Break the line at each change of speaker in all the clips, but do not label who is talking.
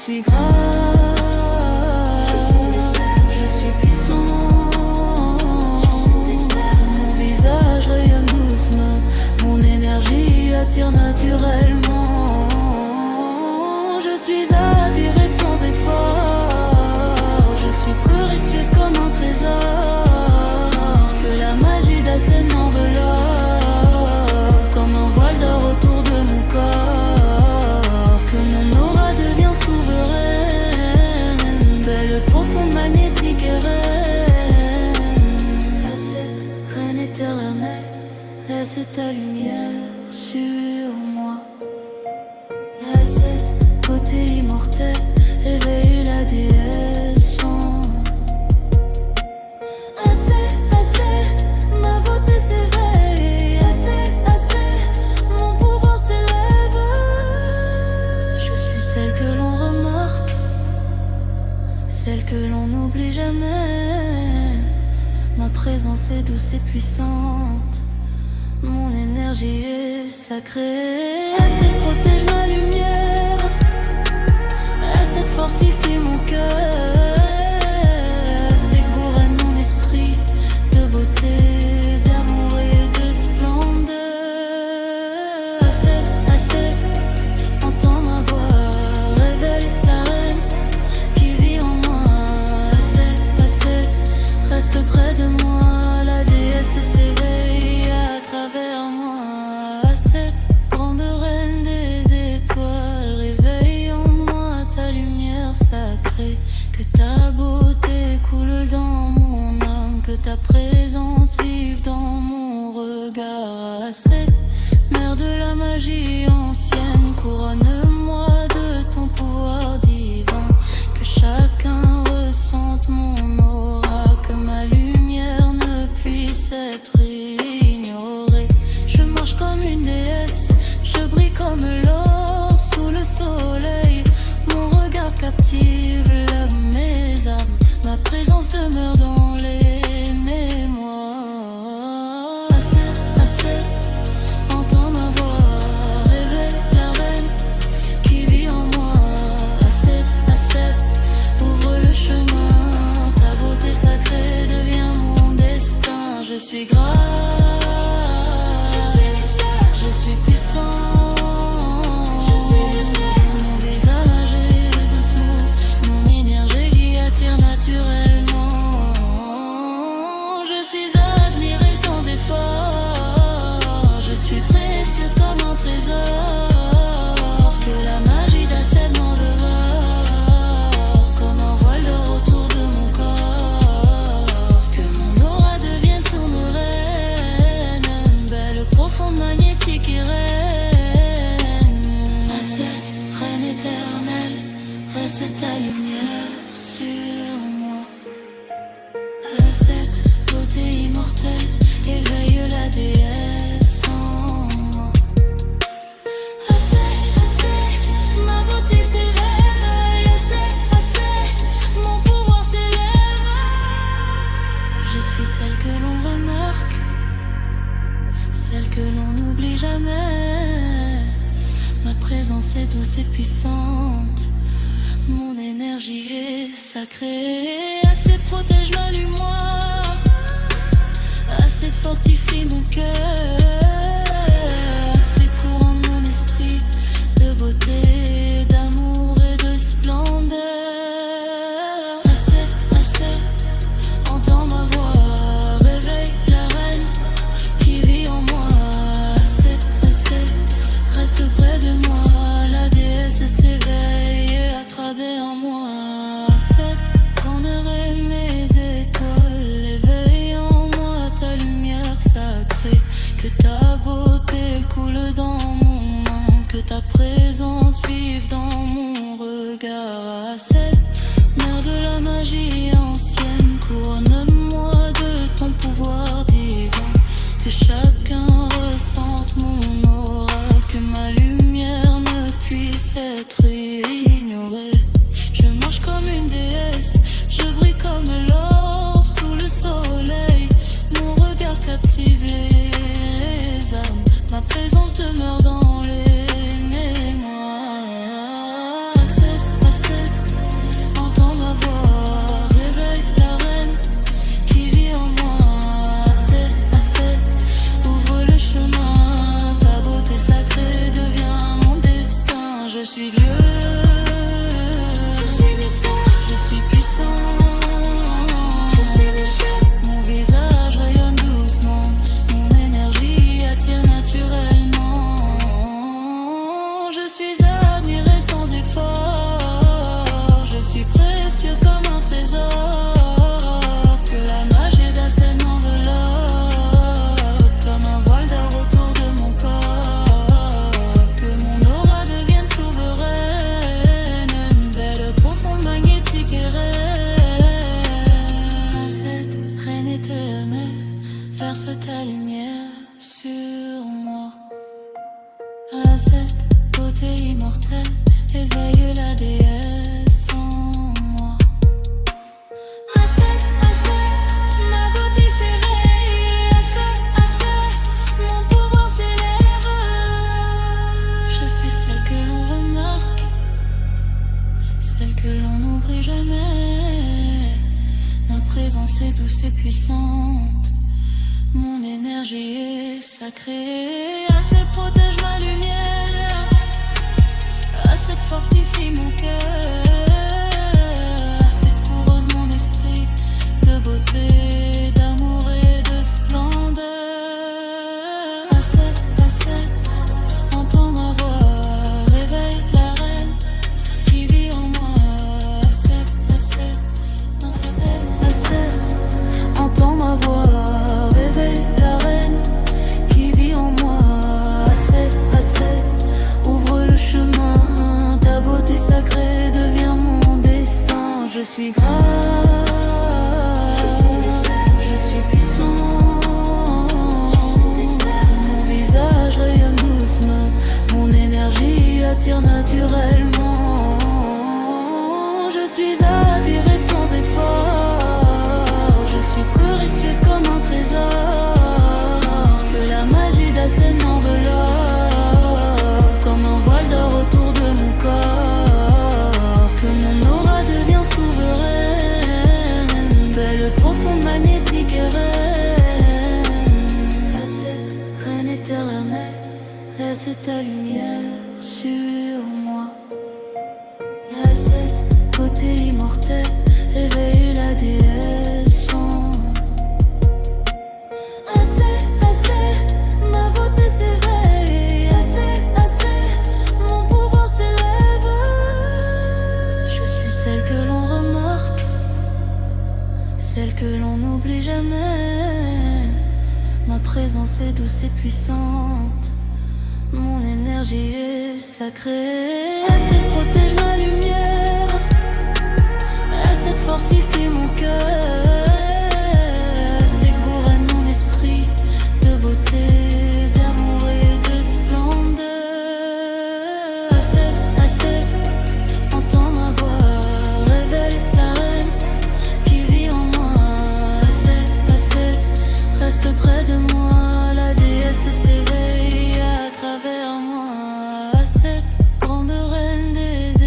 suis grave, je suis puissant. Mon visage rayonne doucement, mon énergie attire naturellement. Je suis attirée sans effort, je suis précieuse comme un trésor. Que la magie d'Asen m'enveloppe comme un voile d'or autour de mon corps. Que mon aura devienne souveraine, belle, profonde, magnétique et reine. Aset, reine éternelle, laisse ta lumière sur moi. Aset, côté immortel, éveille la déesse en assez, ma beauté s'éveille. Assez, mon pouvoir s'élève. Je suis celle que l'on remarque, celle que l'on n'oublie jamais. Ma présence est douce et puissante, mon énergie est sacrée. Assez protège ma lumière, assez fortifie mon cœur. C'est gourmand mon esprit de beauté, d'amour et de splendeur. Assez, entends ma voix, révèle la reine qui vit en moi. Assez, reste près de moi, la déesse s'éveille à travers moi. Assez, grande reine des étoiles, réveille en moi ta lumière sacrée. Que ta beauté coule dans mon âme, que ta présence vive dans mon regard. Assez, mère de la magie ancienne, couronne-moi de ton pouvoir divin. Que chacun ressente mon aura, que ma lumière ne puisse être ignorée. Je marche comme une déesse, je brille comme l'or sous le soleil. Mon regard captive mes âmes, ma présence demeure dans les mémoires. Assez, entends ma voix, réveille la reine qui vit en moi. Assez, ouvre le chemin, ta beauté sacrée devient mon destin. Je suis grave, je suis puissant. Mon visage est doucement, mon énergie attire naturellement. Je suis admirée sans effort, je suis précieuse comme un trésor. Que la magie d'Asen m'enveloppe comme un voile d'or autour de mon corps. Que mon aura devienne souveraine, belle, profonde, magnétique et reine. Assiette, reine éternelle, reste ta lumière sur moi. Assiette, beauté immortelle, éveille la déesse en moi. Assez, ma beauté s'éveille. Assez, mon pouvoir s'élève. Je suis celle que l'on remarque, celle que l'on n'oublie jamais. Ma présence est douce et puissante, mon énergie est sacrée. Assez protège ma lumière, assez fortifie mon cœur. Assez couronne mon esprit de beauté, d'amour et de splendeur. Assez, entends ma voix, réveille la reine qui vit en moi. Assez, reste près de moi, la déesse s'éveille à travers moi. Assez, prendrai mes étoiles, éveille en moi ta lumière sacrée. Que ta beauté coule dans mon âme, que ta présence vive dans mon regard. Assez, mère de la magie ancienne, couronne-moi de ton pouvoir divin. Que chacun ressente mon aura, que ma lumière ne puisse être ignorée. Je marche comme une déesse, je brille comme l'or sous le soleil. Mon regard captive les âmes, ma présence demeure dans les mémoires. Assez, je suis Dieu. Je suis mystère, je suis puissant. Je suis Michel. Mon visage rayonne doucement, mon énergie attire naturellement. Je suis admirée sans effort, je suis précieuse comme un trésor. Que la magie d'Assel m'enveloppe comme un voile d'or autour de mon corps. Que mon aura devienne souveraine, une belle profonde magnétique et reine. Cette reine éternelle, verse ta lumière sur moi. À cette beauté immortelle, éveille la déesse en moi. Assez, ma beauté s'éveille. Assez, mon pouvoir s'élève. Je suis celle que l'on remarque, celle que l'on n'oublie jamais. Ma présence est douce et puissante, mon énergie est sacrée. Assez protège ma lumière, assez fortifie mon cœur, assez couronne mon esprit de beauté, d'amour et de splendeur. Assez, entends ma voix, réveille la reine qui vit en moi. Assez, entends ma voix, réveille la reine qui vit en moi. Assez, ouvre le chemin, ta beauté sacrée devient mon destin. Je suis grâce, je suis puissant. Mon visage rayonne doucement, mon énergie attire naturellement. Je suis attirée sans effort, je suis précieuse comme un trésor. Que la magie d'Assel m'enveloppe comme un voile d'or autour de mon corps. Que mon aura devienne souveraine, belle, profonde, magnétique et reine. Assez, reine éternelle, laisse ta lumière sur moi. Assez, côté immortel, éveille la déesse en moi. Assez, ma beauté s'éveille. Assez, mon pouvoir s'élève. Je suis celle que l'on remarque, celle que l'on n'oublie jamais. Ma présence est douce et puissante, mon énergie est sacrée. Assez protège ma lumière, assez fortifie mon cœur, assez couronne mon esprit de beauté, d'amour et de splendeur. Assez, entends ma voix, révèle la reine qui vit en moi. Assez, reste près de moi, la déesse s'éveille à travers moi. Cette grande reine des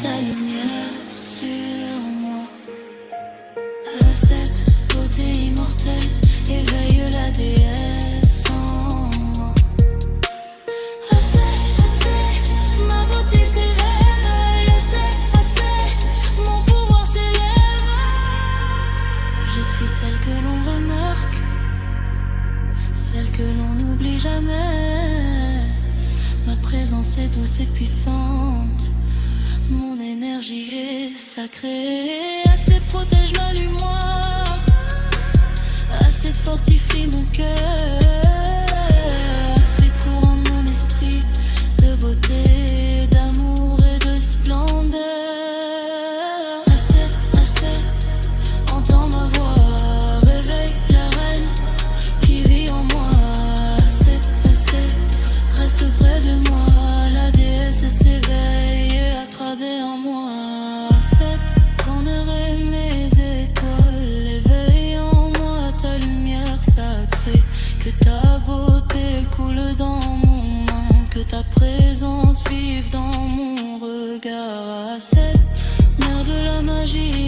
ta lumière sur moi. Cette beauté immortelle éveille la déesse en moi. Assez, ma beauté s'éveille. Assez, mon pouvoir s'élève. Je suis celle que l'on remarque, celle que l'on n'oublie jamais. Ma présence est douce et puissante, mon énergie est sacrée. Assez protège ma lumière, assez fortifie mon cœur, assez couronne mon esprit de beauté, d'amour et de splendeur. Assez, entends ma voix, réveille la reine qui vit en moi. Assez, reste près de moi, la déesse s'éveille et a travers en moi. Prendrai mes étoiles, éveille en moi ta lumière sacrée. Que ta beauté coule dans mon monde, que ta présence vive dans mon regard. Cette mère de la magie